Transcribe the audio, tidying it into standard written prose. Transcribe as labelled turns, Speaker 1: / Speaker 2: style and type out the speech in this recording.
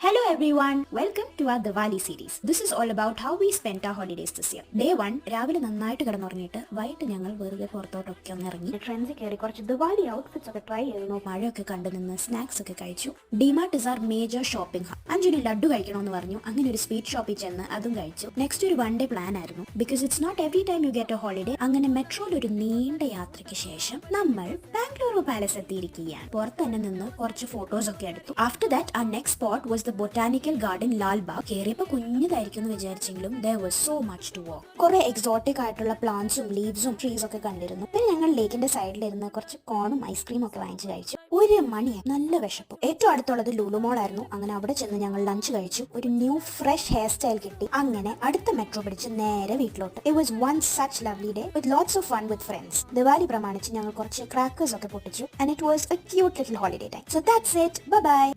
Speaker 1: Hello everyone, welcome to our Diwali series. This is all about how we spent our holidays this year. Day 1, രാവിലെ നന്നായിട്ട് കിടന്നുറങ്ങിയിട്ട് വൈകിട്ട് ഞങ്ങൾ വെറുതെ പുറത്തോട്ടൊക്കെ ഒന്ന് ഇറങ്ങി ട്രെൻഡ്സിൽ കയറി കുറച്ച് ദിവാലി ഔട്ട്ഫിറ്റ്സ് ഒക്കെ ട്രൈ ചെയ്തു, മഴയൊക്കെ കണ്ടു നിന്ന് സ്നാക്സ് ഒക്കെ കഴിച്ചു. DMart is are major shopping hub. Anjali laddu കഴിക്കണമെന്ന് പറഞ്ഞു, അങ്ങനെ ഒരു സ്വീറ്റ് ഷോപ്പിൽ ചെന്ന് അതും കഴിച്ചു. നെക്സ്റ്റ് ഒരു 1 day പ്ലാൻ ആയിരുന്നു, because it's not every time you get a holiday. അങ്ങനെ മെട്രോയിൽ ഒരു നീണ്ട യാത്രയ്ക്ക് ശേഷം നമ്മൾ ബാംഗ്ലൂരു പാലസ് എത്തിയിരിക്കുകയാണ്. പുറത്ത് തന്നെ നിന്ന് കുറച്ച് ഫോട്ടോസ് ഒക്കെ എടുത്തു. After that our next spot was the botanical garden Lalbagh. കേറിയപ്പോ കുഞ്ഞതായിരിക്കും എന്ന് വിചാരിച്ചെങ്കിലും there was so much to walk. കുറെ എക്സോട്ടിക് ആയിട്ടുള്ള പ്ലാന്റ്സും ലീവ്സും ട്രീസ് ഒക്കെ കണ്ടിരുന്നു. പിന്നെ ഞങ്ങൾ ലേക്കിന്റെ സൈഡിലിരുന്ന് കുറച്ച് കോണും ഐസ്ക്രീം ഒക്കെ വാങ്ങിച്ചു കഴിച്ചു. ഒരു മണിയായി, നല്ല വിശപ്പ്. ഏറ്റവും അടുത്തുള്ളത് ലുലു മോൾ ആയിരുന്നു. അങ്ങനെ അവിടെ ചെന്ന് ഞങ്ങൾ ലഞ്ച് കഴിച്ചു. ഒരു ന്യൂ ഫ്രഷ് ഹെയർ സ്റ്റൈൽ കിട്ടി. അങ്ങനെ അടുത്ത മെട്രോ പിടിച്ച് നേരെ വീട്ടിലോട്ട്. It was one such lovely day with lots of fun with friends. Diwali പ്രമാണിച്ച് ഞങ്ങൾ കുറച്ച് ക്രാക്കേഴ്സ് ഒക്കെ പൊട്ടിച്ചു. And it was a cute little holiday time. So that's it. Bye bye.